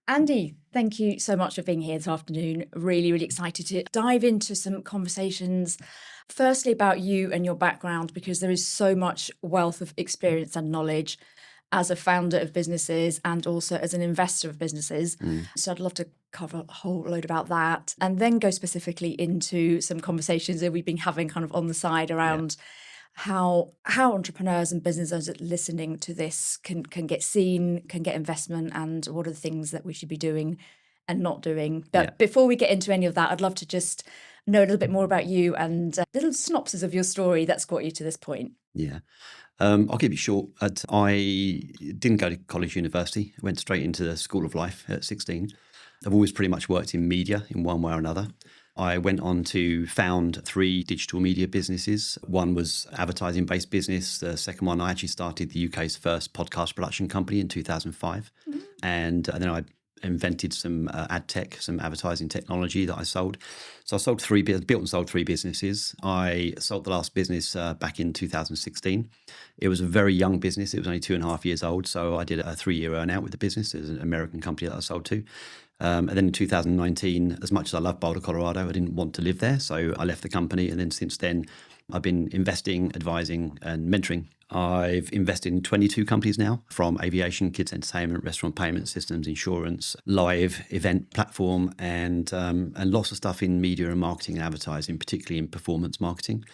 Andy, thank you so much for being here this afternoon. Really, really excited to dive into some conversations. Firstly, about you and your background, because there is so much wealth of experience and knowledge as a founder of businesses and also as an investor of businesses. So I'd love to cover a whole load about that and then go specifically into some conversations that we've been having kind of on the side around how entrepreneurs and business owners listening to this can get seen, can get investment, and what are the things that we should be doing and not doing. But before we get into any of that, I'd love to just know a little bit more about you and a little synopsis of your story that's got you to this point. Yeah. I'll keep it short. I didn't go to college, university. I went straight into the school of life at 16. I've always pretty much worked in media in one way or another. I went on to found 3 digital media businesses. One was advertising-based business. The second one, I actually started the UK's first podcast production company in 2005. And then I invented some ad tech, some advertising technology that I sold. So I built and sold 3 businesses. I sold the last business back in 2016. It was a very young business. It was only 2.5 years old. So I did a 3-year earn out with the business. It was an American company that I sold to. And then in 2019, as much as I love Boulder, Colorado, I didn't want to live there. So I left the company. And then since then, I've been investing, advising and mentoring. I've invested in 22 companies now, from aviation, kids entertainment, restaurant payment systems, insurance, live event platform, and lots of stuff in media and marketing and advertising, particularly in performance marketing.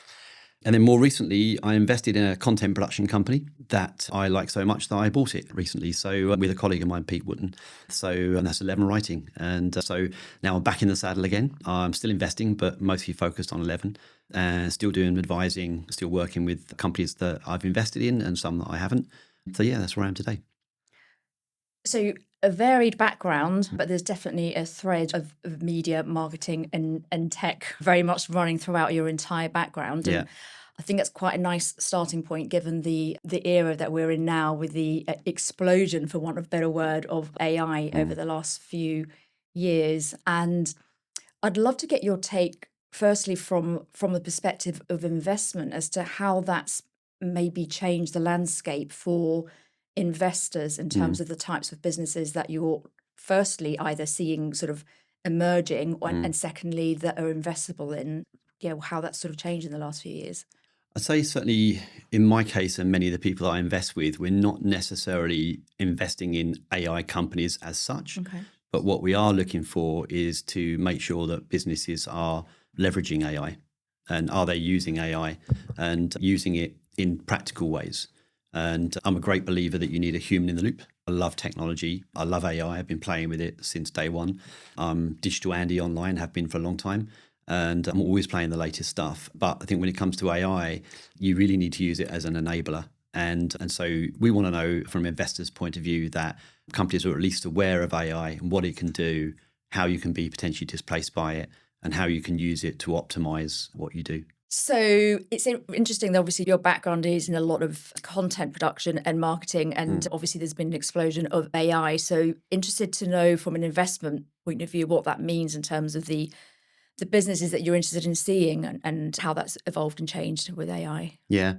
And then more recently, I invested in a content production company that I like so much that I bought it recently. So with a colleague of mine, Pete Wooten. And that's 11 Writing. And so now I'm back in the saddle again. I'm still investing, but mostly focused on 11. Still doing advising, still working with companies that I've invested in and some that I haven't. So yeah, that's where I am today. So a varied background, but there's definitely a thread of media, marketing and tech very much running throughout your entire background. And I think that's quite a nice starting point given the era that we're in now with the explosion, for want of a better word, of AI over the last few years. And I'd love to get your take, firstly, from the perspective of investment as to how that's maybe changed the landscape for investors in terms of the types of businesses that you're firstly either seeing sort of emerging and secondly that are investable in, how that's sort of changed in the last few years. I'd say certainly in my case and many of the people that I invest with, we're not necessarily investing in AI companies as such. Okay. But what we are looking for is to make sure that businesses are leveraging AI, and are they using AI and using it in practical ways. And I'm a great believer that you need a human in the loop. I love technology. I love AI. I've been playing with it since day one. Digital Andy online, have been for a long time. And I'm always playing the latest stuff. But I think when it comes to AI, you really need to use it as an enabler. And so we want to know from investors' point of view that companies are at least aware of AI and what it can do, how you can be potentially displaced by it, and how you can use it to optimize what you do. So it's interesting that obviously your background is in a lot of content production and marketing, and obviously there's been an explosion of AI. So interested to know from an investment point of view what that means in terms of the businesses that you're interested in seeing and how that's evolved and changed with AI. Yeah.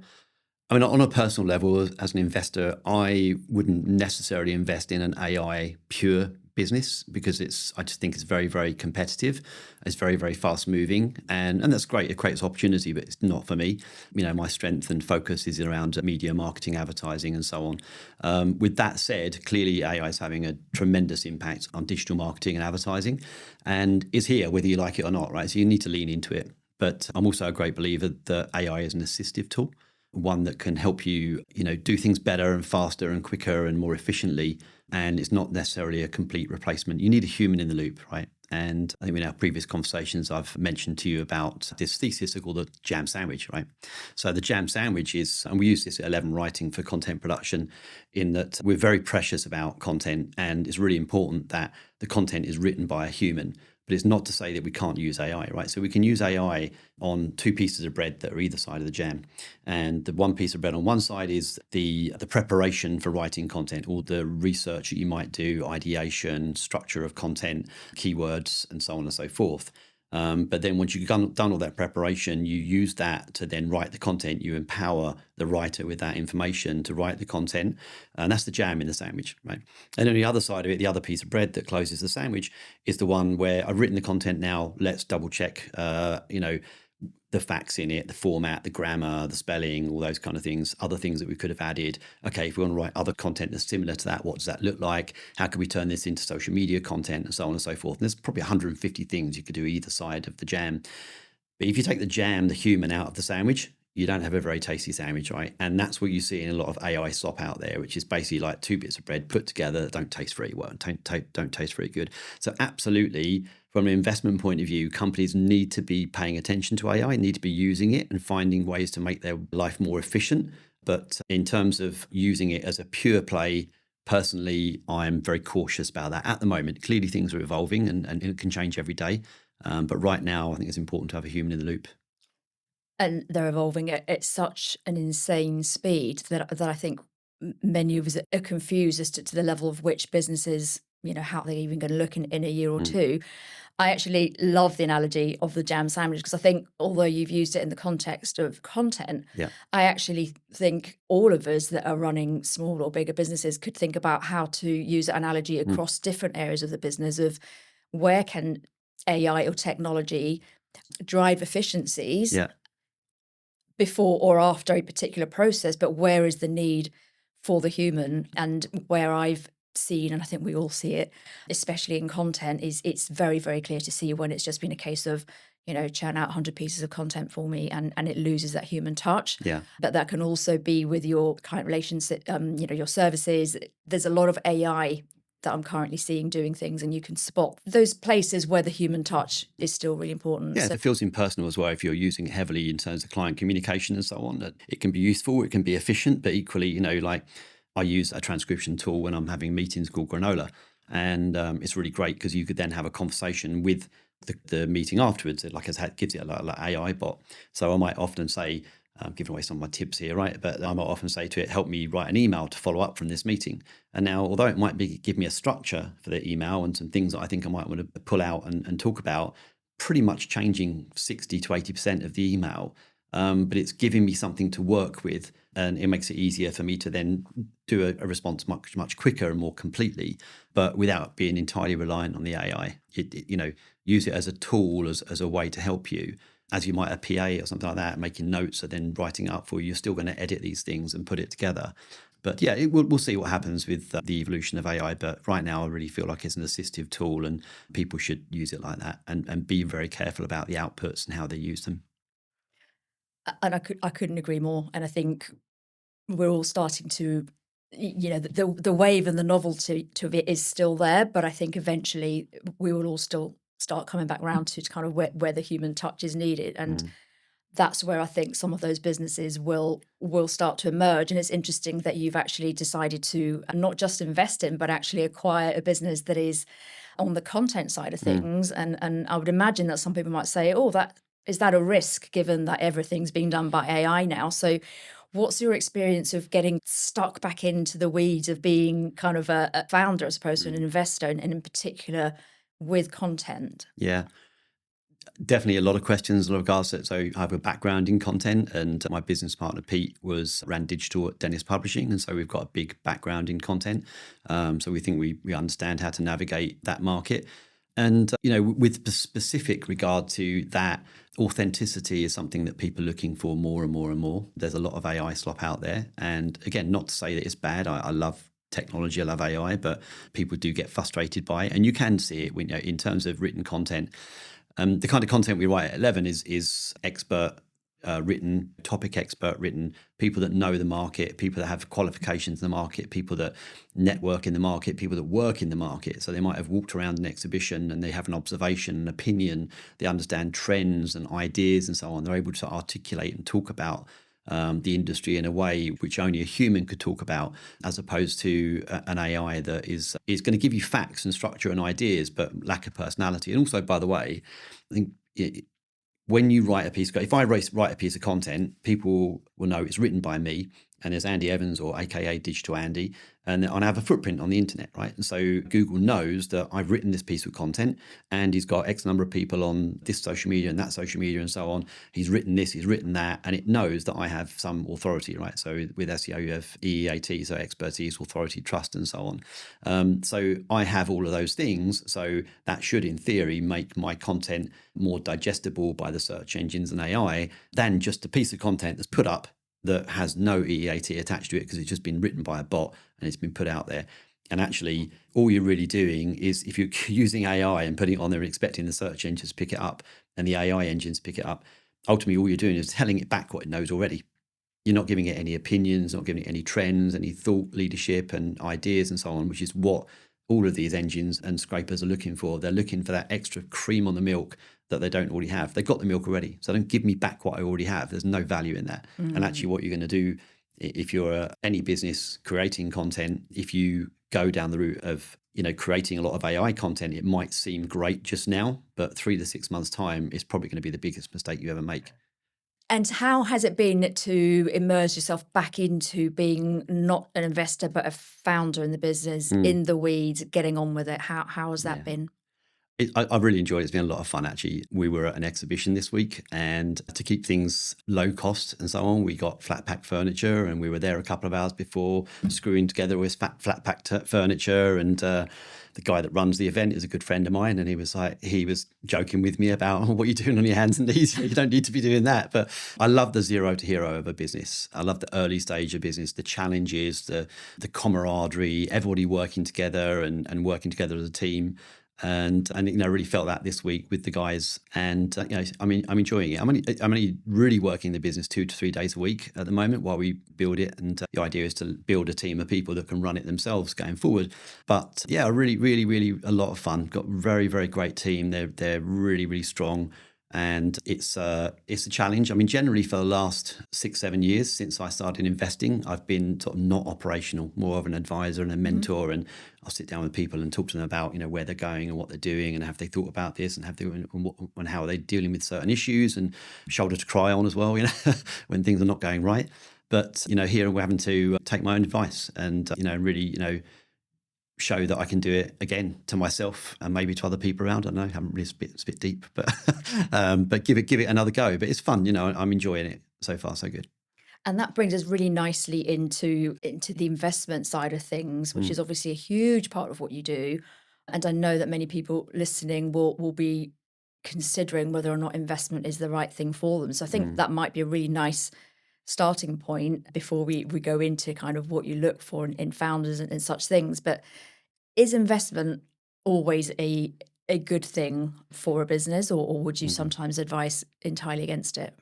I mean, on a personal level, as an investor, I wouldn't necessarily invest in an AI pure business because I just think it's very, very competitive. It's very, very fast moving. And that's great. It creates opportunity, but it's not for me. My strength and focus is around media, marketing, advertising, and so on. With that said, clearly AI is having a tremendous impact on digital marketing and advertising and is here whether you like it or not, right? So you need to lean into it. But I'm also a great believer that AI is an assistive tool, one that can help you, do things better and faster and quicker and more efficiently. And it's not necessarily a complete replacement. You need a human in the loop, right? And I think in our previous conversations, I've mentioned to you about this thesis called the jam sandwich, right? So the jam sandwich is, and we use this at 11 Writing for content production, in that we're very precious about content, and it's really important that the content is written by a human. But it's not to say that we can't use AI, right? So we can use AI on 2 pieces of bread that are either side of the jam. And the one piece of bread on one side is the preparation for writing content, all the research that you might do, ideation, structure of content, keywords, and so on and so forth. But then once you've done all that preparation, you use that to then write the content. You empower the writer with that information to write the content. And that's the jam in the sandwich, right? And on the other side of it, the other piece of bread that closes the sandwich is the one where I've written the content now. Let's double check, the facts in it, the format, the grammar, the spelling, all those kind of things, other things that we could have added. Okay, if we want to write other content that's similar to that, what does that look like? How can we turn this into social media content and so on and so forth? And there's probably 150 things you could do either side of the jam. But if you take the jam, the human out of the sandwich, you don't have a very tasty sandwich, right? And that's what you see in a lot of AI slop out there, which is basically like two bits of bread put together that don't taste very well, don't taste very good. So absolutely, from an investment point of view, companies need to be paying attention to AI, need to be using it and finding ways to make their life more efficient. But in terms of using it as a pure play, personally, I'm very cautious about that at the moment. Clearly, things are evolving and it can change every day. But right now, I think it's important to have a human in the loop. And they're evolving at such an insane speed that I think many of us are confused as to the level of which businesses, how they're even going to look in a year or Mm, two. I actually love the analogy of the jam sandwich because I think although you've used it in the context of content, yeah. I actually think all of us that are running small or bigger businesses could think about how to use that analogy Mm, across different areas of the business of where can AI or technology drive efficiencies yeah. before or after a particular process, but where is the need for the human? And where I've seen, and I think we all see it, especially in content, is it's very, very clear to see when it's just been a case of, churn out 100 pieces of content for me and it loses that human touch. Yeah. But that can also be with your client relationship, your services. There's a lot of AI that I'm currently seeing doing things, and you can spot those places where the human touch is still really important. Yeah, if So it feels impersonal as well, if you're using it heavily in terms of client communication and so on, that it can be useful, it can be efficient, but equally, like I use a transcription tool when I'm having meetings called Granola. And it's really great because you could then have a conversation with the meeting afterwards. It gives it like AI bot. So I might often say, giving away some of my tips here, right? But I might often say to it, help me write an email to follow up from this meeting. And now, although it might give me a structure for the email and some things that I think I might want to pull out and talk about, pretty much changing 60 to 80% of the email. But it's giving me something to work with, and it makes it easier for me to then do a response much, much quicker and more completely, but without being entirely reliant on the AI. Use it as a tool, as a way to help you, as you might a PA or something like that, making notes and then writing it up for you. You're still going to edit these things and put it together. But yeah, we'll see what happens with the evolution of AI. But right now, I really feel like it's an assistive tool and people should use it like that and be very careful about the outputs and how they use them. and I couldn't agree more. And I think we're all starting to, the wave and the novelty to it is still there, but I think eventually we will all still start coming back around to kind of where the human touch is needed. And Mm. that's where I think some of those businesses will start to emerge. And it's interesting that you've actually decided to not just invest in, but actually acquire a business that is on the content side of Mm. things. And I would imagine that some people might say, oh, that is that a risk given that everything's being done by AI now? So what's your experience of getting stuck back into the weeds of being kind of a founder as opposed to an Mm. investor, and in particular with content? Yeah. Definitely a lot of questions in regards to it. So I have a background in content, and my business partner Pete ran digital at Dennis Publishing, and so we've got a big background in content. So we think we understand how to navigate that market. And with specific regard to that, authenticity is something that people are looking for more and more and more. There's a lot of AI slop out there, and again, not to say that it's bad. I love technology, I love AI, but people do get frustrated by it, and you can see it in terms of written content. The kind of content we write at 11 is expert written, topic expert written, people that know the market, people that have qualifications in the market, people that network in the market, people that work in the market. So they might have walked around an exhibition and they have an observation, an opinion, they understand trends and ideas and so on. They're able to articulate and talk about the industry in a way which only a human could talk about, as opposed to an AI that is going to give you facts and structure and ideas, but lack of personality. And also, by the way, I think when you write a piece, if I write a piece of content, people will know it's written by me. and there's Andy Evans, or AKA Digital Andy, and I have a footprint on the internet, right? And so Google knows that I've written this piece of content, and he's got X number of people on this social media and that social media and so on. He's written this, he's written that, and it knows that I have some authority, right? So with SEO, you have EEAT, so expertise, authority, trust, and so on. So I have all of those things. So that should, in theory, make my content more digestible by the search engines and AI than just a piece of content that's put up that has no EEAT attached to it because it's just been written by a bot and it's been put out there. And actually, all you're really doing is, if you're using AI and putting it on there and expecting the search engines to pick it up and the AI engines pick it up, ultimately all you're doing is telling it back what it knows already. You're not giving it any opinions, not giving it any trends, any thought leadership and ideas and so on, which is what all of these engines and scrapers are looking for. They're looking for that extra cream on the milk that they don't already have. They've got the milk already, so don't give me back what I already have. There's no value in that. And actually what you're going to do, if you're any business creating content, if you go down the route of creating a lot of AI content, it might seem great just now, but 3 to 6 months time is probably going to be the biggest mistake you ever make. And how has it been to immerse yourself back into being not an investor, but a founder in the business, in the weeds, getting on with it? How has that been? I've really enjoyed it. It's been a lot of fun, actually. We were at an exhibition this week, and to keep things low cost and so on, we got flat pack furniture, and we were there a couple of hours before screwing together with flat pack furniture. And the guy that runs the event is a good friend of mine, and he was joking with me about what you're doing on your hands and knees. You don't need to be doing that. But I love the zero to hero of a business. I love the early stage of business, the challenges, the camaraderie, everybody working together and working together as a team. And really felt that this week with the guys, and I'm enjoying it. I'm only really working the business 2 to 3 days a week at the moment while we build it, and the idea is to build a team of people that can run it themselves going forward. But yeah, really a lot of fun. Got very, very great team. They're really, really strong. And it's a challenge. I mean, generally for the last 6-7 years since I started investing, I've been sort of not operational, more of an advisor and a mentor. And I'll sit down with people and talk to them about where they're going and what they're doing, and have they thought about this, and and how are they dealing with certain issues, and shoulder to cry on as well, when things are not going right. But here we're having to take my own advice and really show that I can do it again to myself and maybe to other people around. I don't know, I haven't really, it's a bit deep, but but give it another go. But it's fun, I'm enjoying it so far, so good. And that brings us really nicely into the investment side of things, which is obviously a huge part of what you do. And I know that many people listening will be considering whether or not investment is the right thing for them. So I think that might be a really nice starting point before we go into kind of what you look for in founders and such things. But is investment always a good thing for a business, or would you sometimes advise entirely against it?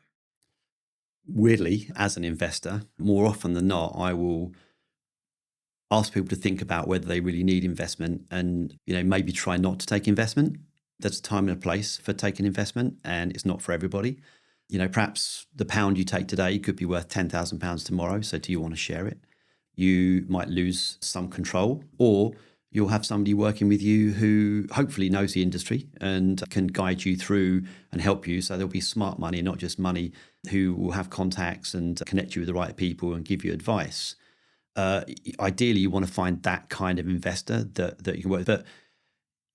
Weirdly, as an investor, more often than not, I will ask people to think about whether they really need investment, and maybe try not to take investment. There's a time and a place for taking investment, and it's not for everybody. Perhaps the pound you take today could be worth £10,000 tomorrow. So do you want to share it? You might lose some control, or you'll have somebody working with you who hopefully knows the industry and can guide you through and help you. So there'll be smart money, not just money, who will have contacts and connect you with the right people and give you advice. Ideally, you want to find that kind of investor that you can work with. But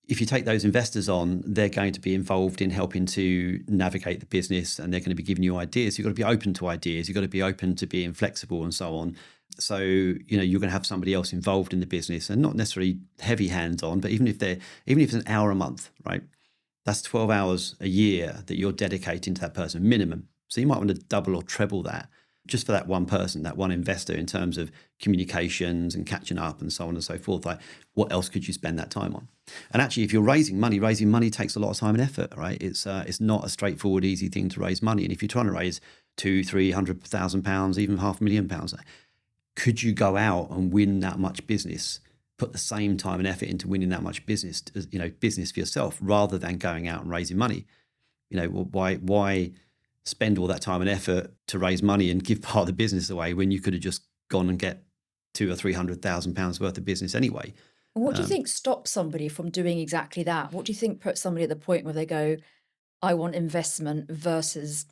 if you take those investors on, they're going to be involved in helping to navigate the business, and they're going to be giving you ideas. You've got to be open to ideas. You've got to be open to being flexible and so on. So, you're going to have somebody else involved in the business, and not necessarily heavy hands on, but even if it's an hour a month, right? That's 12 hours a year that you're dedicating to that person minimum. So you might want to double or treble that just for that one person, that one investor, in terms of communications and catching up and so on and so forth. Like, what else could you spend that time on? And actually, if you're raising money takes a lot of time and effort, right? It's not a straightforward, easy thing to raise money. And if you're trying to raise £200,000, £300,000, even £500,000, could you go out and win that much business? Put the same time and effort into winning that much business, business for yourself, rather than going out and raising money. Why spend all that time and effort to raise money and give part of the business away when you could have just gone and get £200,000 or £300,000 worth of business anyway? What do you think stops somebody from doing exactly that? What do you think puts somebody at the point where they go, I want investment versus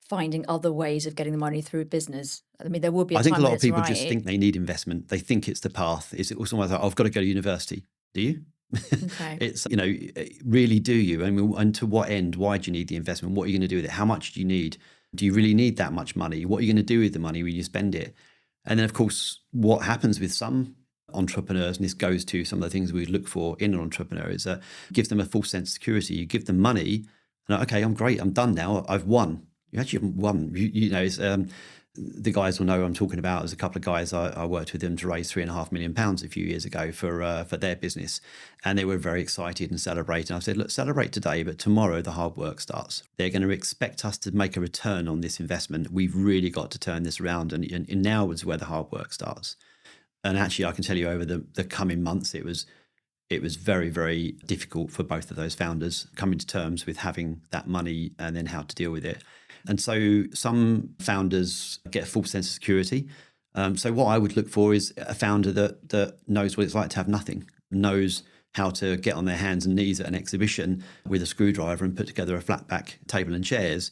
finding other ways of getting the money through business? I mean, there will be a I think time a lot when of it's people just right. think they need investment. They think it's the path. It's almost like, I've got to go to university. Do you? Okay. It's, really, do you? I mean, and to what end? Why do you need the investment? What are you going to do with it? How much do you need? Do you really need that much money? What are you going to do with the money when you spend it? And then, of course, what happens with some entrepreneurs, and this goes to some of the things we look for in an entrepreneur, is give them a false sense of security. You give them money, and okay, I'm great, I'm done now, I've won. You actually haven't won. It's, the guys will know I'm talking about. There's a couple of guys I worked with them to raise £3.5 million a few years ago for their business, and they were very excited and celebrating. I said, look, celebrate today, but tomorrow the hard work starts. They're going to expect us to make a return on this investment. We've really got to turn this around, and now is where the hard work starts. And actually, I can tell you over the coming months, it was very, very difficult for both of those founders coming to terms with having that money and then how to deal with it. And so some founders get a false sense of security. So what I would look for is a founder that knows what it's like to have nothing, knows how to get on their hands and knees at an exhibition with a screwdriver and put together a flat back table and chairs.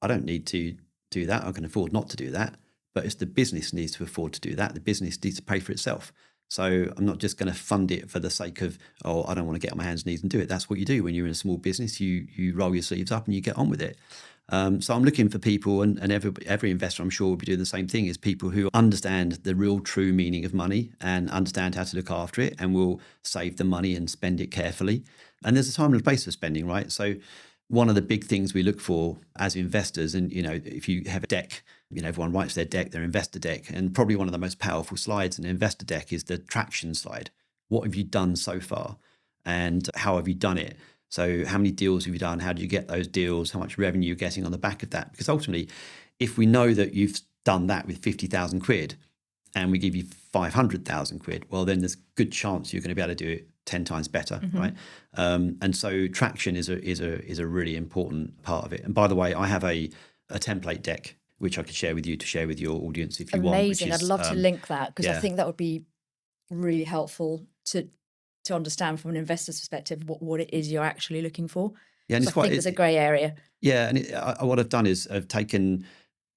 I don't need to do that. I can afford not to do that. But if the business needs to afford to do that, the business needs to pay for itself. So I'm not just going to fund it for the sake of, I don't want to get on my hands and knees and do it. That's what you do when you're in a small business. You roll your sleeves up and you get on with it. So I'm looking for people, and every investor, I'm sure, will be doing the same thing, is people who understand the real true meaning of money and understand how to look after it and will save the money and spend it carefully. And there's a time and a place for spending, right? So one of the big things we look for as investors, and if you have a deck, everyone writes their deck, their investor deck, and probably one of the most powerful slides in an investor deck is the traction slide. What have you done so far, and how have you done it? So how many deals have you done? How did you get those deals? How much revenue you're getting on the back of that? Because ultimately, if we know that you've done that with 50,000 quid and we give you 500,000 quid, well, then there's a good chance you're going to be able to do it 10 times better, right? And so traction is a really important part of it. And by the way, I have a template deck which I could share with you to share with your audience if you want. Amazing. I'd love to link that, because I think that would be really helpful to understand from an investor's perspective what it is you're actually looking for. Yeah, and so I think it's a grey area. Yeah, and what I've done is I've taken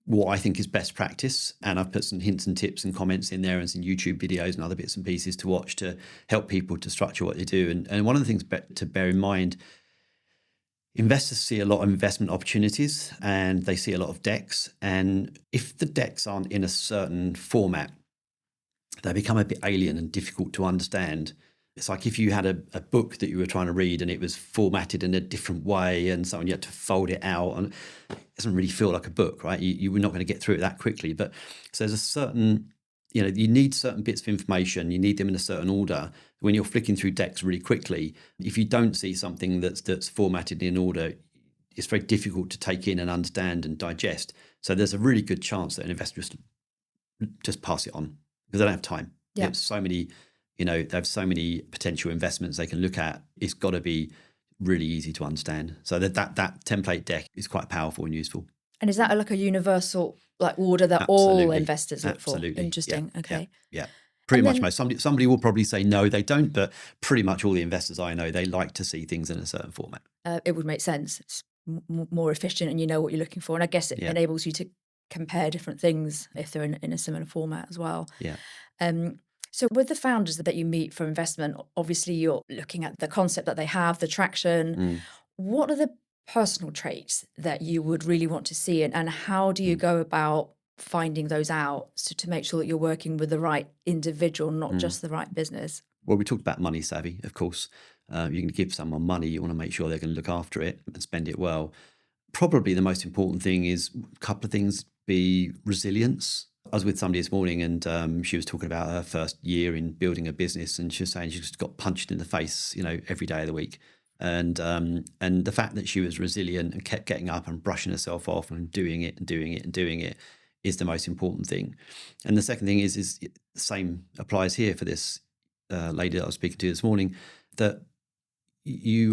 what I think is best practice, and I've put some hints and tips and comments in there and some YouTube videos and other bits and pieces to watch to help people to structure what they do. And one of the things to bear in mind, investors see a lot of investment opportunities and they see a lot of decks. And if the decks aren't in a certain format, they become a bit alien and difficult to understand. It's like if you had a book that you were trying to read and it was formatted in a different way and so on, you had to fold it out, and it doesn't really feel like a book, right? You were not going to get through it that quickly. But so there's a certain, you need certain bits of information, you need them in a certain order. When you're flicking through decks really quickly, if you don't see something that's formatted in order, it's very difficult to take in and understand and digest. So there's a really good chance that an investor just pass it on because they don't have time. Yeah. There's so many, they have so many potential investments they can look at. It's got to be really easy to understand. So that template deck is quite powerful and useful. And is that like a universal order that all investors look for? Interesting. Yeah. Okay. Yeah. Pretty much most. Somebody will probably say no, they don't, but pretty much all the investors I know, they like to see things in a certain format. It would make sense. It's more efficient and you know what you're looking for. And I guess it enables you to compare different things if they're in a similar format as well. Yeah. So with the founders that you meet for investment, obviously you're looking at the concept that they have, the traction. What are the personal traits that you would really want to see, and how do you go about finding those out to make sure that you're working with the right individual, not just the right business? Well, we talked about money savvy, of course. You can give someone money, you want to make sure they're going to look after it and spend it well. Probably the most important thing is a couple of things. Be resilience. I was with somebody this morning and she was talking about her first year in building a business, and she was saying she just got punched in the face, every day of the week. And the fact that she was resilient and kept getting up and brushing herself off and doing it is the most important thing. And the second thing is the same applies here for this lady that I was speaking to this morning, that you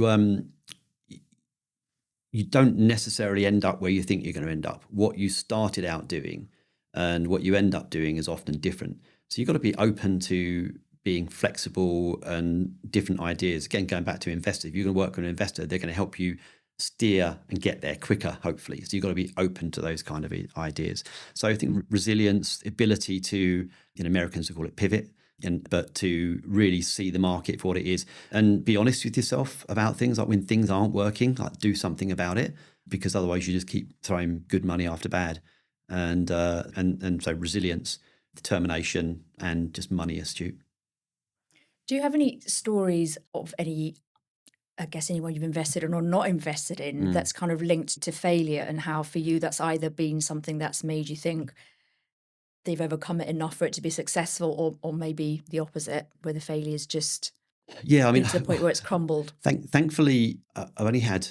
don't necessarily end up where you think you're going to end up. What you started out doing and what you end up doing is often different. So you've got to be open to being flexible and different ideas. Again, going back to investors, if you're going to work with an investor, they're going to help you steer and get there quicker, hopefully. So you've got to be open to those kind of ideas. So I think resilience, ability to, Americans would call it pivot, but to really see the market for what it is and be honest with yourself about things. Like when things aren't working, like do something about it, because otherwise you just keep throwing good money after bad. And so resilience, determination, and just money astute. Do you have any stories of any, I guess, anyone you've invested in or not invested in that's kind of linked to failure, and how for you that's either been something that's made you think they've overcome it enough for it to be successful, or maybe the opposite, where the failure is just been to the point where it's crumbled? Thankfully, I've only had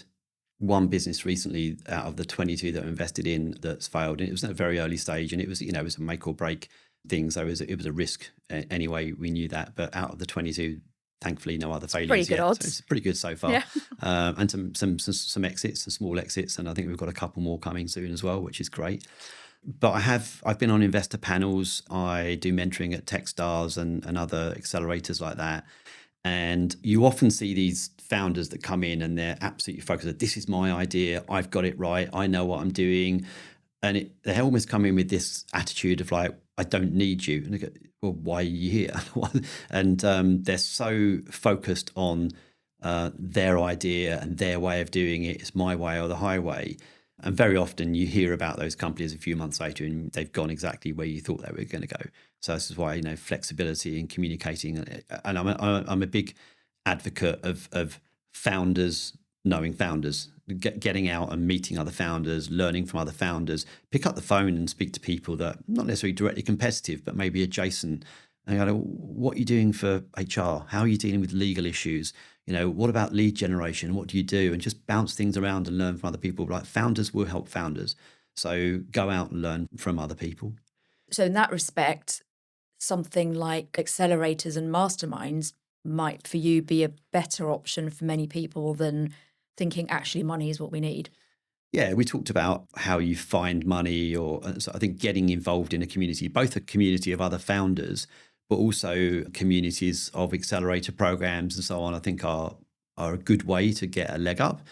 one business recently out of the 22 that I invested in that's failed, and it was at a very early stage, and it was it was a make or break thing. So it was a risk anyway. We knew that, but out of the 22, thankfully, no other failures. Pretty good odds. So it's pretty good so far. Yeah. And some exits, some small exits, and I think we've got a couple more coming soon as well, which is great. But I've been on investor panels. I do mentoring at Techstars and other accelerators like that. And you often see these founders that come in and they're absolutely focused. This is my idea. I've got it right. I know what I'm doing. And they almost come in with this attitude of like, I don't need you. And they go, well, why are you here? And they're so focused on their idea and their way of doing it. It's my way or the highway. And very often you hear about those companies a few months later and they've gone exactly where you thought they were going to go. So this is why, flexibility and communicating. And I'm a big advocate of founders knowing founders, getting out and meeting other founders, learning from other founders. Pick up the phone and speak to people that are not necessarily directly competitive, but maybe adjacent. And go, what are you doing for HR? How are you dealing with legal issues? What about lead generation? What do you do? And just bounce things around and learn from other people. Like founders will help founders. So go out and learn from other people. So in that respect, something like accelerators and masterminds might for you be a better option for many people than thinking actually money is what we need. Yeah, we talked about how you find money, so I think getting involved in a community, both a community of other founders, but also communities of accelerator programs and so on, I think are a good way to get a leg up.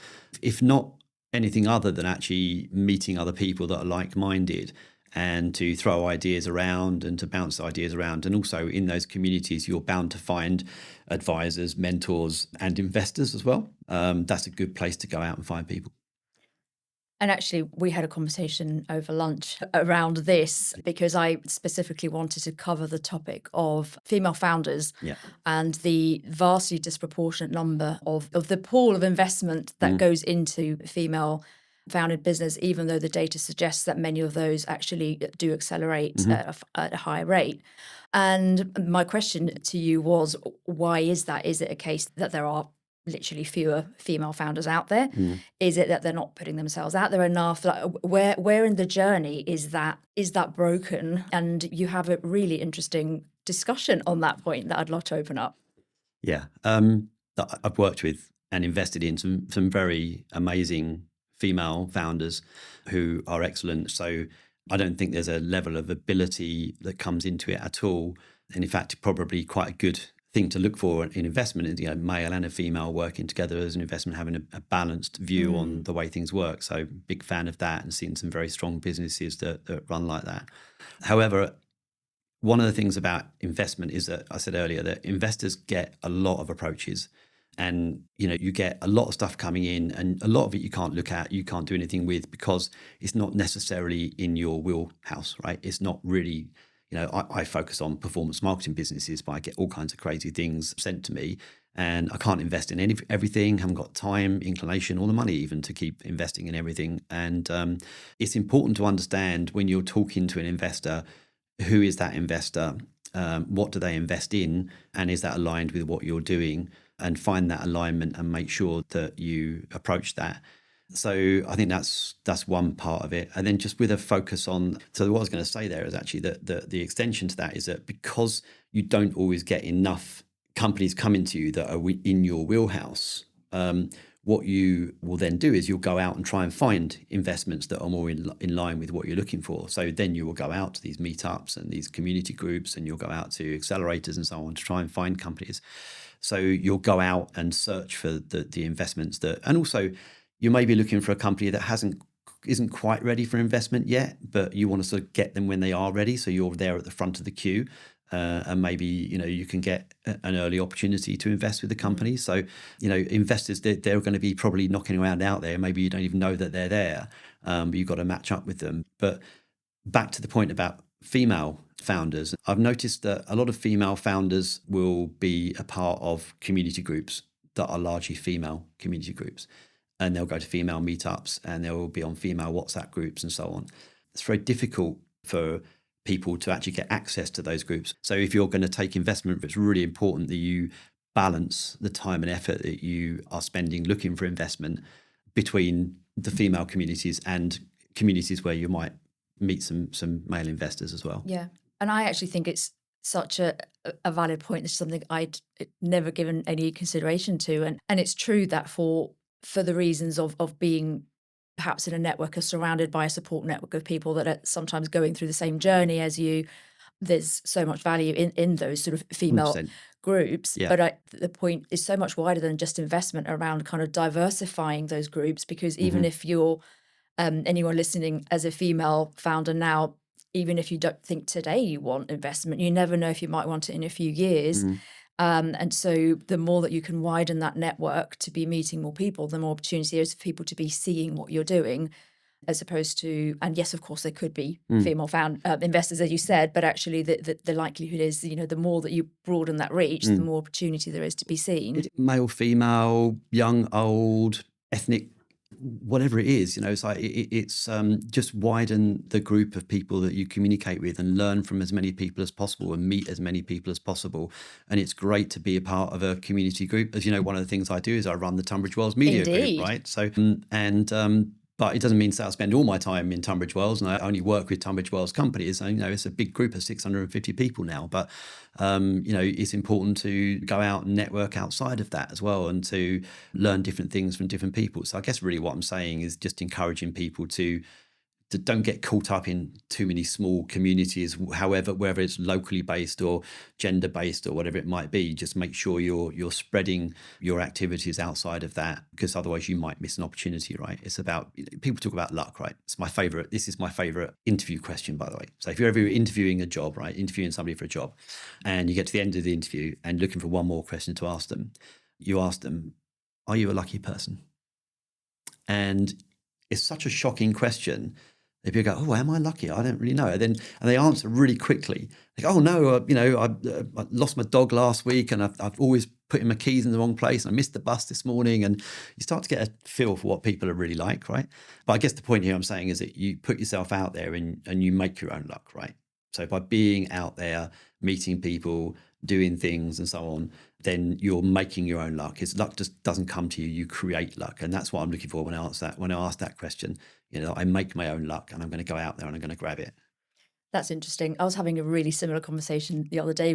If not anything other than actually meeting other people that are like-minded and to throw ideas around and to bounce ideas around. And also in those communities, you're bound to find advisors, mentors, and investors as well. That's a good place to go out and find people. And actually, we had a conversation over lunch around this because I specifically wanted to cover the topic of female founders and the vastly disproportionate number of the pool of investment that goes into female founded business, even though the data suggests that many of those actually do accelerate at a higher rate. And my question to you was, why is that? Is it a case that there are literally fewer female founders out there? Is it that they're not putting themselves out there enough? Like, where in the journey is that broken? And you have a really interesting discussion on that point that I'd love to open up. Yeah, I've worked with and invested in some very amazing female founders who are excellent. So I don't think there's a level of ability that comes into it at all. And in fact, probably quite a good thing to look for in investment is, male and a female working together as an investment, having a balanced view on the way things work. So big fan of that and seeing some very strong businesses that run like that. However, one of the things about investment is that I said earlier that investors get a lot of approaches. And, you get a lot of stuff coming in and a lot of it you can't look at, you can't do anything with because it's not necessarily in your wheelhouse, right? It's not really, I focus on performance marketing businesses, but I get all kinds of crazy things sent to me and I can't invest in everything, haven't got time, inclination, or the money even to keep investing in everything. And it's important to understand when you're talking to an investor, who is that investor? What do they invest in? And is that aligned with what you're doing? And find that alignment and make sure that you approach that. So I think that's one part of it. And then just with a focus on, so what I was going to say there is actually that the extension to that is that because you don't always get enough companies coming to you that are in your wheelhouse, what you will then do is you'll go out and try and find investments that are more in line with what you're looking for. So then you will go out to these meetups and these community groups and you'll go out to accelerators and so on to try and find companies. So you'll go out and search for the investments that, and also you may be looking for a company that isn't quite ready for investment yet, but you want to sort of get them when they are ready. So you're there at the front of the queue, and maybe, you can get an early opportunity to invest with the company. So, investors, they're going to be probably knocking around out there. Maybe you don't even know that they're there, but you've got to match up with them. But back to the point about female founders, I've noticed that a lot of female founders will be a part of community groups that are largely female community groups. And they'll go to female meetups and they'll be on female WhatsApp groups and so on. It's very difficult for people to actually get access to those groups. So if you're going to take investment, it's really important that you balance the time and effort that you are spending looking for investment between the female communities and communities where you might meet some male investors as well. Yeah. And I actually think it's such a valid point. It's something I'd never given any consideration to. And it's true that for the reasons of being perhaps in a network or surrounded by a support network of people that are sometimes going through the same journey as you, there's so much value in those sort of female 100%. groups. Yeah. But the point is so much wider than just investment around kind of diversifying those groups, because even if you're anyone listening as a female founder now, even if you don't think today you want investment, you never know if you might want it in a few years. And so the more that you can widen that network to be meeting more people, the more opportunity there is for people to be seeing what you're doing, as opposed to, and yes, of course, there could be female investors, as you said, but actually the likelihood is, the more that you broaden that reach, the more opportunity there is to be seen. Male, female, young, old, ethnic, whatever it is, it's like it's just widen the group of people that you communicate with and learn from as many people as possible and meet as many people as possible. And it's great to be a part of a community group. As you know, one of the things I do is I run the Tunbridge Wells Media Indeed. Group, right? So, but it doesn't mean that I spend all my time in Tunbridge Wells and I only work with Tunbridge Wells companies. And, it's a big group of 650 people now, but, it's important to go out and network outside of that as well and to learn different things from different people. So I guess really what I'm saying is just encouraging people to don't get caught up in too many small communities, whether it's locally based or gender based or whatever it might be. Just make sure you're spreading your activities outside of that, because otherwise you might miss an opportunity, right? It's about, people talk about luck, right? This is my favorite interview question, by the way. So if you're ever interviewing a job, right, interviewing somebody for a job, and you get to the end of the interview and looking for one more question to ask them, you ask them, are you a lucky person? And it's such a shocking question. If you go, oh, am I lucky? I don't really know. And they answer really quickly. Like, oh no, I lost my dog last week, and I've always put in my keys in the wrong place, and I missed the bus this morning. And you start to get a feel for what people are really like, right? But I guess the point here I'm saying is that you put yourself out there and you make your own luck, right? So by being out there, meeting people, doing things and so on, then you're making your own luck. Luck just doesn't come to you. You create luck. And that's what I'm looking for when I ask that question. I make my own luck, and I'm going to go out there and I'm going to grab it. That's interesting. I was having a really similar conversation the other day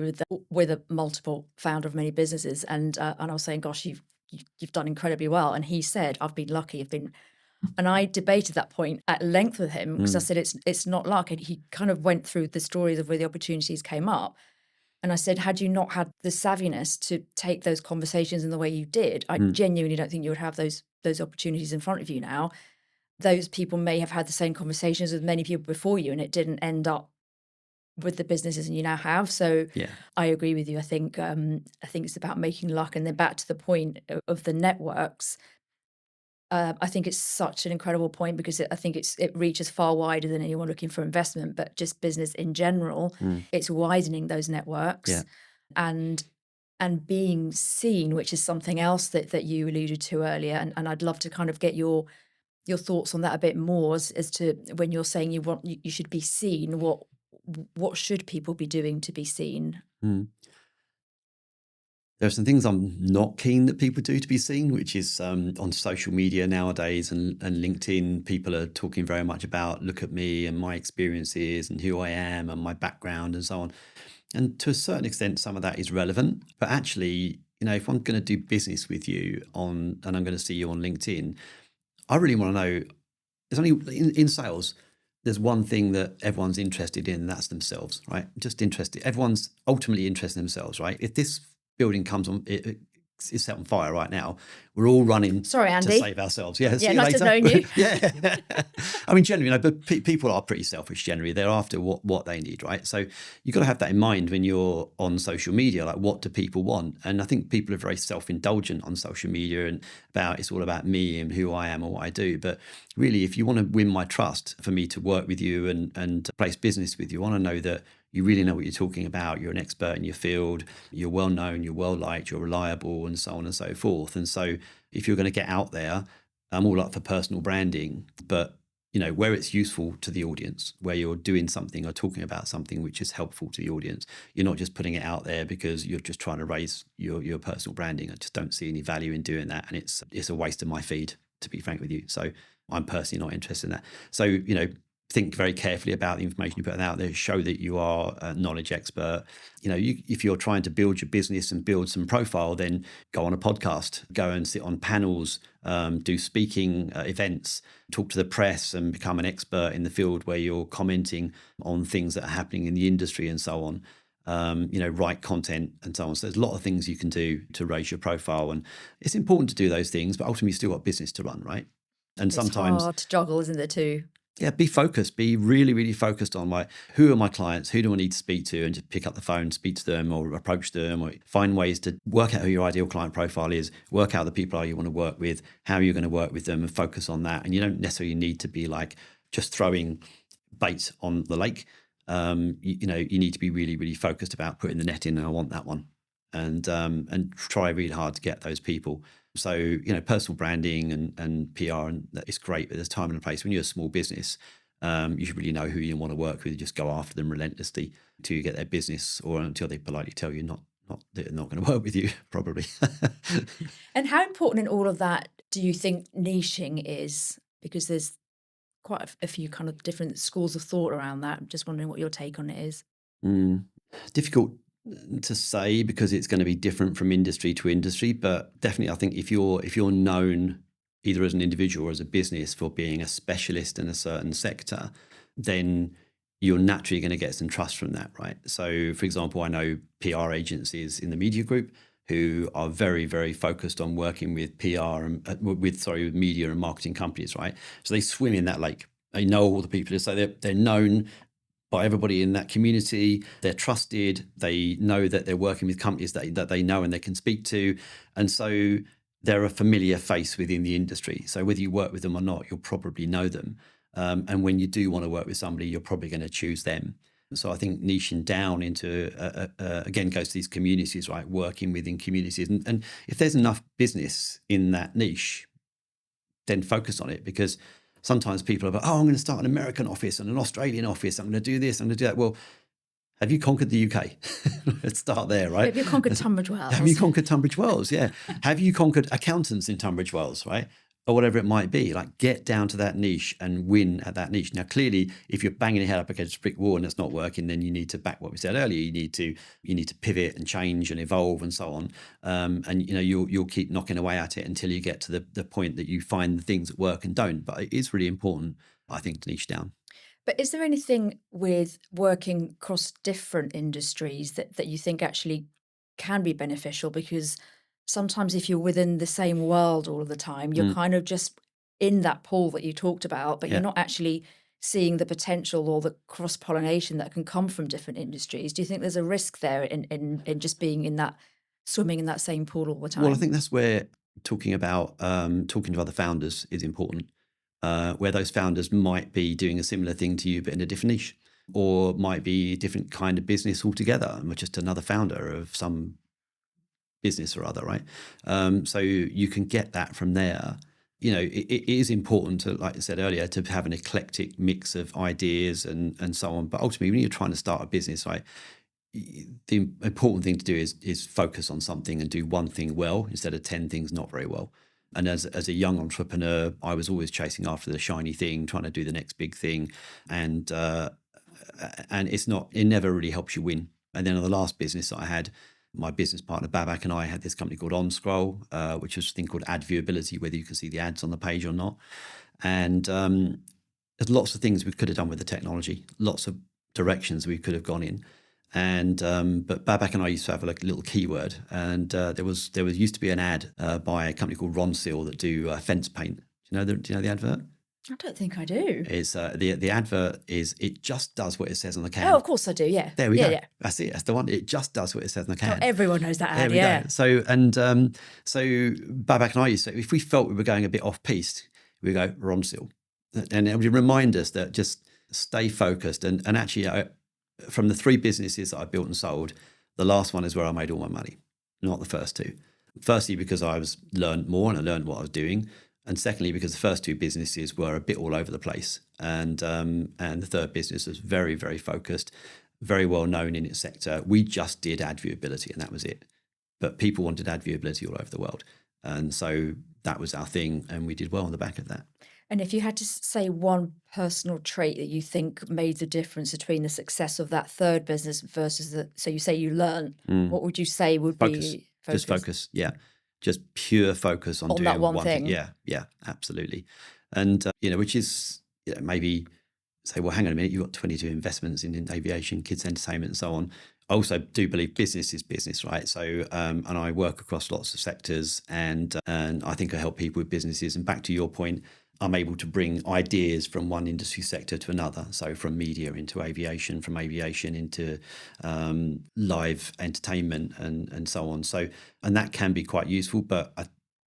with a multiple founder of many businesses, and I was saying, "Gosh, you've done incredibly well." And he said, "I've been lucky. And I debated that point at length with him, because I said it's not luck. And he kind of went through the stories of where the opportunities came up. And I said, had you not had the savviness to take those conversations in the way you did, I genuinely don't think you would have those opportunities in front of you now. Those people may have had the same conversations with many people before you, and it didn't end up with the businesses you now have. So Yeah. I agree with you. I think it's about making luck. And then back to the point of the networks, I think it's such an incredible point, because I think it reaches far wider than anyone looking for investment, but just business in general. It's widening those networks. Yeah. and being seen, which is something else that you alluded to earlier. And I'd love to kind of get your thoughts on that a bit more, as to when you're saying you should be seen, what should people be doing to be seen? There are some things I'm not keen that people do to be seen, which is on social media nowadays and LinkedIn, people are talking very much about, look at me and my experiences and who I am and my background and so on. And to a certain extent, some of that is relevant. But actually, if I'm going to do business with you and I'm going to see you on LinkedIn, I really want to know, there's only in sales, there's one thing that everyone's interested in, and that's themselves, right? Just interested. Everyone's ultimately interested in themselves, right? If this building comes on, it is set on fire right now. We're all running Sorry, to Andy. save ourselves. Yeah, see Yeah, you nice to later. know you. Yeah. I mean, generally, but people are pretty selfish generally. They're after what they need, right? So you've got to have that in mind when you're on social media, like what do people want? And I think people are very self-indulgent on social media and it's all about me and who I am or what I do. But really, if you want to win my trust for me to work with you and place business with you, I want to know that you really know what you're talking about. You're an expert in your field. You're well known. You're well liked. You're reliable, and so on and so forth. And so, if you're going to get out there, I'm all up for personal branding, but where it's useful to the audience, where you're doing something or talking about something which is helpful to the audience. You're not just putting it out there because you're just trying to raise your personal branding. I just don't see any value in doing that, and it's a waste of my feed, to be frank with you. So I'm personally not interested in that. So think very carefully about the information you put out there. Show that you are a knowledge expert. If you're trying to build your business and build some profile, then go on a podcast, go and sit on panels, do speaking events, talk to the press and become an expert in the field where you're commenting on things that are happening in the industry and so on. Write content and so on. So there's a lot of things you can do to raise your profile. And it's important to do those things, but ultimately you still got business to run, right? And It's sometimes hard to juggle, isn't it, too? Yeah, be focused. Be really, really focused on who are my clients? Who do I need to speak to? And just pick up the phone, speak to them or approach them, or find ways to work out who your ideal client profile is, work out the people you want to work with, how you're going to work with them, and focus on that. And you don't necessarily need to be just throwing bait on the lake. You need to be really, really focused about putting the net in, and I want that one. And try really hard to get those people. So, personal branding and PR, and it's great, but there's time and a place. When you're a small business, you should really know who you want to work with. Just go after them relentlessly until you get their business, or until they politely tell you they're not going to work with you, probably. And how important in all of that do you think niching is? Because there's quite a few kind of different schools of thought around that. I'm just wondering what your take on it is. Difficult to say because it's going to be different from industry to industry, but definitely I think if you're known either as an individual or as a business for being a specialist in a certain sector, then you're naturally going to get some trust from that, right? So for example, I know PR agencies in the media group who are very, very focused on working with PR and with media and marketing companies, right? So they swim in that lake. They know all the people, so they're known by everybody in that community. They're trusted. They know that they're working with companies that they know and they can speak to. And so they're a familiar face within the industry. So whether you work with them or not, you'll probably know them. And when you do want to work with somebody, you're probably going to choose them. So I think niching down into, again, goes to these communities, right? Working within communities. And if there's enough business in that niche, then focus on it, because sometimes people are like, I'm going to start an American office and an Australian office. I'm going to do this, I'm going to do that. Well, have you conquered the UK? Let's start there, right? Have you conquered Tunbridge Wells? Have you conquered Tunbridge Wells? Yeah. Have you conquered accountants in Tunbridge Wells, right? Or whatever it might be. Get down to that niche and win at that niche. Now, clearly, if you're banging your head up against a brick wall and it's not working, then you need to back what we said earlier. You need to pivot and change and evolve and so on. And you'll keep knocking away at it until you get to the point that you find the things that work and don't. But it is really important, I think, to niche down. But is there anything with working across different industries that you think actually can be beneficial? Because sometimes if you're within the same world all of the time, you're kind of just in that pool that you talked about, but you're not actually seeing the potential or the cross-pollination that can come from different industries. Do you think there's a risk there in just being in that, swimming in that same pool all the time? Well, I think that's where talking to other founders is important. Where those founders might be doing a similar thing to you, but in a different niche, or might be a different kind of business altogether, and just another founder of some business or other, right? So you can get that from there. It is important to, like I said earlier, to have an eclectic mix of ideas and so on. But ultimately, when you're trying to start a business, right, the important thing to do is focus on something and do one thing well instead of 10 things not very well. And as a young entrepreneur, I was always chasing after the shiny thing, trying to do the next big thing. And it never really helps you win. And then on the last business that I had, my business partner Babak and I had this company called OnScroll, which was a thing called ad viewability, whether you can see the ads on the page or not. And there's lots of things we could have done with the technology, lots of directions we could have gone in. And but Babak and I used to have like a little keyword, and there used to be an ad by a company called Ronseal that do fence paint. Do you know the advert? I don't think I do. It's the advert is it just does what it says on the can. Oh, of course I do. Yeah. There we yeah, go. Yeah. That's it. That's the one. It just does what it says on the Oh, can. everyone knows that ad. There we Yeah. go. So Babak and I used to, if we felt we were going a bit off piste, we go Ronseal, and it would remind us that just stay focused. And actually, from the 3 businesses that I built and sold, the last one is where I made all my money, not the first 2. Firstly, because I learned more and I learned what I was doing. And secondly, because the first 2 businesses were a bit all over the place. And the third business was very, very focused, very well known in its sector. We just did ad viewability and that was it. But people wanted ad viewability all over the world. And so that was our thing. And we did well on the back of that. And if you had to say one personal trait that you think made the difference between the success of that third business versus so you say you learn, what would you say would be focus? Just focus. Yeah. Just pure focus on doing that one thing. Yeah, absolutely. And, which is, maybe say, well, hang on a minute, you've got 22 investments in aviation, kids entertainment and so on. I also do believe business is business, right? So, and I work across lots of sectors and I think I help people with businesses. And back to your point, I'm able to bring ideas from one industry sector to another. So from media into aviation, from aviation into live entertainment and so on. So, and that can be quite useful, but I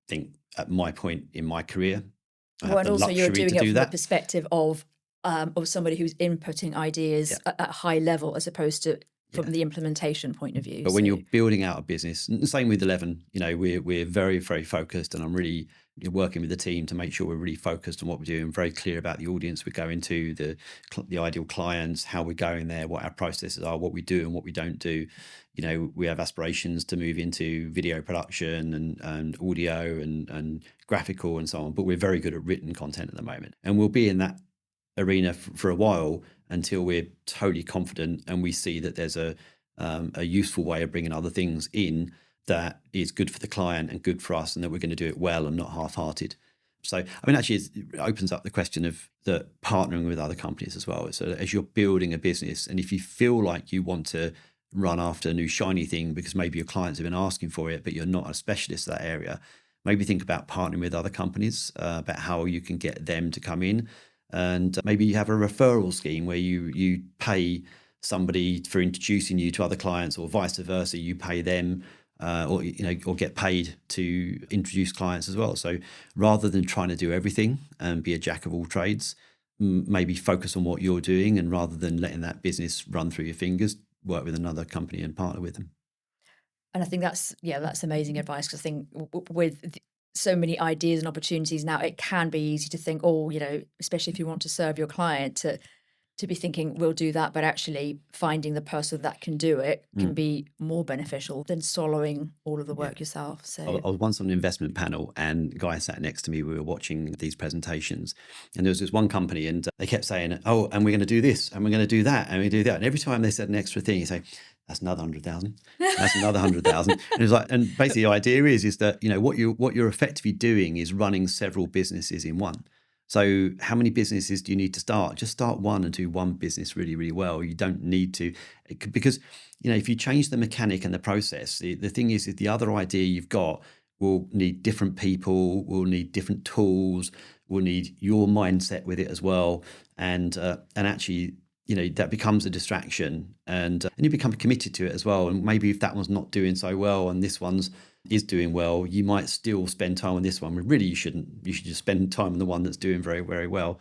think at my point in my career, I have and the also you're luxury doing to it do from that. the perspective of somebody who's inputting ideas at high level as opposed to from the implementation point of view. But when you're building out a business, and the same with 11, we're very, very focused, and I'm really working with the team to make sure we're really focused on what we're doing, very clear about the audience we're going to, the ideal clients, how we're going there, what our processes are, what we do and what we don't do. We have aspirations to move into video production and audio and graphical and so on, but we're very good at written content at the moment. And we'll be in that arena for a while until we're totally confident and we see that there's a useful way of bringing other things in that is good for the client and good for us, and that we're going to do it well and not half-hearted. So, actually, it opens up the question of the partnering with other companies as well. So as you're building a business, and if you feel like you want to run after a new shiny thing because maybe your clients have been asking for it, but you're not a specialist in that area, maybe think about partnering with other companies, about how you can get them to come in. And maybe you have a referral scheme where you pay somebody for introducing you to other clients, or vice versa, you pay them or get paid to introduce clients as well. So rather than trying to do everything and be a jack of all trades, maybe focus on what you're doing, and rather than letting that business run through your fingers, work with another company and partner with them. And I think that's amazing advice, because I think with so many ideas and opportunities now, it can be easy to think, especially if you want to serve your client, to be thinking we'll do that, but actually finding the person that can do it can be more beneficial than soloing all of the work yourself. So I was once on an investment panel, and a guy sat next to me. We were watching these presentations, and there was this one company, and they kept saying, "Oh, and we're going to do this, and we're going to do that, and we do that." And every time they said an extra thing, you say, "That's another 100,000. That's another 100,000." And it was like, and basically the idea is that what you're effectively doing is running several businesses in one. So how many businesses do you need to start? Just start one and do one business really, really well. You don't need to, because, if you change the mechanic and the process, the thing is the other idea you've got will need different people, will need different tools, will need your mindset with it as well. And actually, that becomes a distraction, and you become committed to it as well. And maybe if that one's not doing so well and this one's is doing well, you might still spend time on this one. But really, you shouldn't. You should just spend time on the one that's doing very, very well.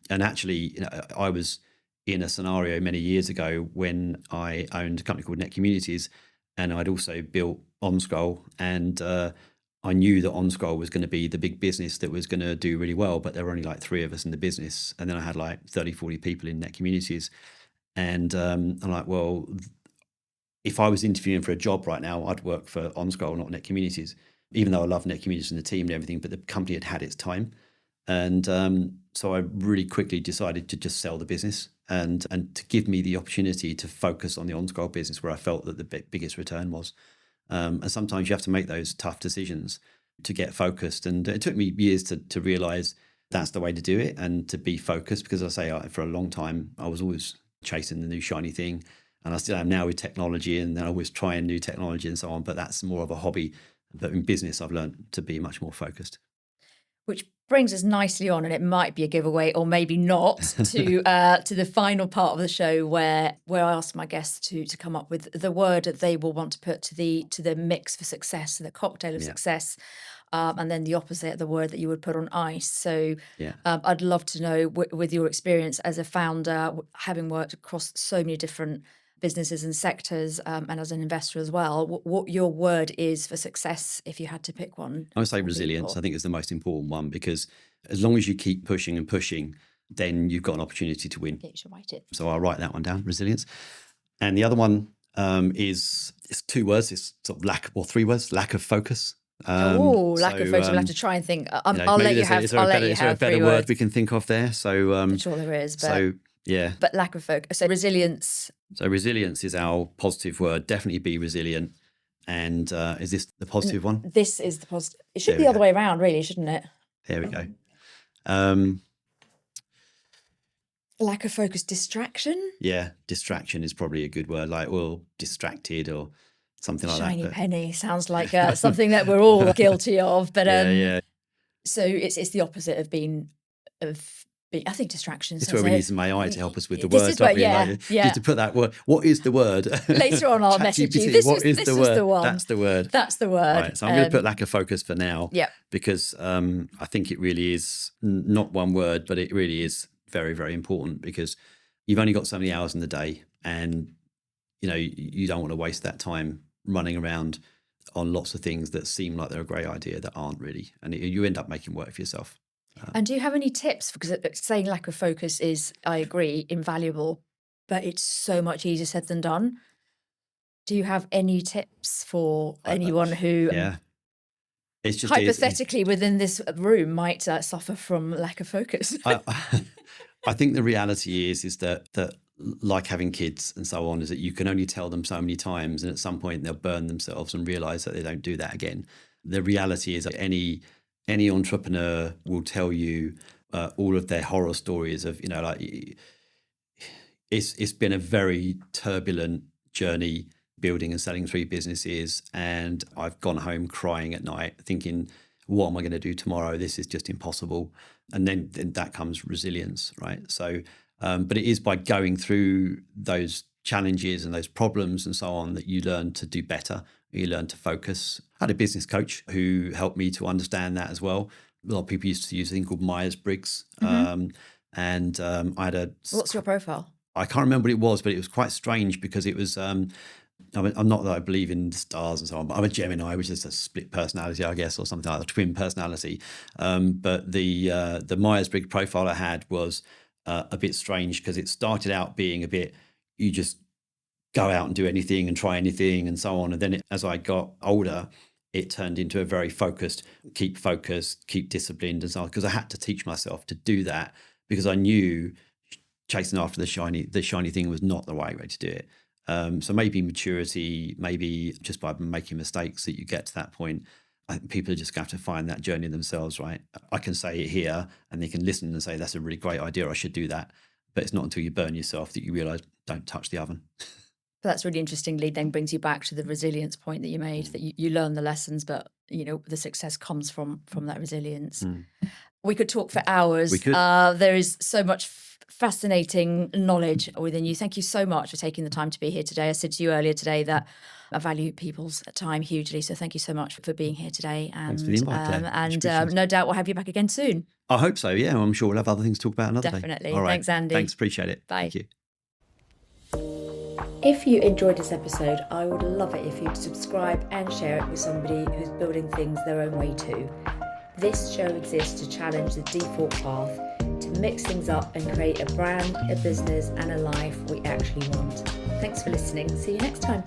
And actually, I was in a scenario many years ago when I owned a company called Net Communities, and I'd also built OnScroll, and I knew that OnScroll was going to be the big business that was going to do really well, but there were only like 3 of us in the business. And then I had like 30, 40 people in Net Communities. And I'm like, well, if I was interviewing for a job right now, I'd work for OnScroll, not Net Communities, even though I love Net Communities and the team and everything, but the company had its time. And so I really quickly decided to just sell the business and to give me the opportunity to focus on the OnScroll business where I felt that the biggest return was. And sometimes you have to make those tough decisions to get focused. And it took me years to realize that's the way to do it and to be focused, because I say for a long time, I was always chasing the new shiny thing. And I still am now with technology, and then I always trying new technology and so on, but that's more of a hobby. But in business, I've learned to be much more focused. Which brings us nicely on, and it might be a giveaway or maybe not, to the final part of the show where I ask my guests to come up with the word that they will want to put to the mix for success, the cocktail of success, and then the opposite, the word that you would put on ice. So I'd love to know, with your experience as a founder, having worked across so many different businesses and sectors, and as an investor as well, what your word is for success if you had to pick one. I would say resilience. I think is the most important one, because as long as you keep pushing and pushing, then you've got an opportunity to win. Yeah, you should write it. So I'll write that one down, resilience. And the other one it's 2 words. It's sort of 3 words, lack of focus. Lack of focus. We'll have to try and think. I'll let you have. Is there a better word we can think of there? So I'm sure there is. But, but lack of focus. So resilience. So resilience is our positive word. Definitely be resilient. And is this the positive one? This is the positive. It should be the other way around, really, shouldn't it? There we go. Lack of focus, distraction. Yeah, distraction is probably a good word. Like, distracted or something like that. Shiny penny sounds like something that we're all guilty of. But so it's the opposite of being. I think distractions. It's where we're using AI to help us with the words. Just to put that word. What is the word? Later on, I'll message you. What is the word? That's the word. That's the word. Right, so I'm going to put lack of focus for now. Yeah. Because I think it really is not one word, but it really is very, very important, because you've only got so many hours in the day, and you don't want to waste that time running around on lots of things that seem like they're a great idea that aren't really, and you end up making work for yourself. And do you have any tips? Because saying lack of focus is, I agree, invaluable, but it's so much easier said than done. Do you have any tips for anyone who, it's just hypothetically within this room, might suffer from lack of focus? I think the reality is that like having kids and so on, is that you can only tell them so many times, and at some point they'll burn themselves and realize that they don't do that again. The reality is that any entrepreneur will tell you all of their horror stories of, it's been a very turbulent journey building and selling 3 businesses. And I've gone home crying at night thinking, what am I going to do tomorrow? This is just impossible. And then that comes resilience, right? So, but it is by going through those challenges and those problems and so on that you learn to do better. You learn to focus. I had a business coach who helped me to understand that as well. A lot of people used to use a thing called Myers-Briggs. And I had What's your profile? I can't remember what it was, but it was quite strange because it was, I'm not that I believe in stars and so on, but I'm a Gemini, which is a split personality, I guess, or something like a twin personality. But the Myers-Briggs profile I had was a bit strange, because it started out being a bit, you just go out and do anything and try anything and so on. And then as I got older, it turned into a very focused, keep disciplined and so on, because I had to teach myself to do that, because I knew chasing after the shiny thing was not the right way to do it. So maybe maturity, maybe just by making mistakes that you get to that point. I think people are just going to have to find that journey themselves, right? I can say it here and they can listen and say, that's a really great idea, I should do that. But it's not until you burn yourself that you realize, don't touch the oven. But that's really interestingly then brings you back to the resilience point that you made, that you learn the lessons, but the success comes from that resilience. We could talk for hours. We could. There is so much fascinating knowledge within you. Thank you so much for taking the time to be here today. I said to you earlier today that I value people's time hugely. So thank you so much for being here today. And, thanks for the invite, Claire. No doubt we'll have you back again soon. I hope so, yeah. I'm sure we'll have other things to talk about another day. Definitely. All right. Thanks, Andy. Thanks, appreciate it. Bye. Thank you. If you enjoyed this episode, I would love it if you'd subscribe and share it with somebody who's building things their own way too. This show exists to challenge the default path, to mix things up and create a brand, a business and a life we actually want. Thanks for listening. See you next time.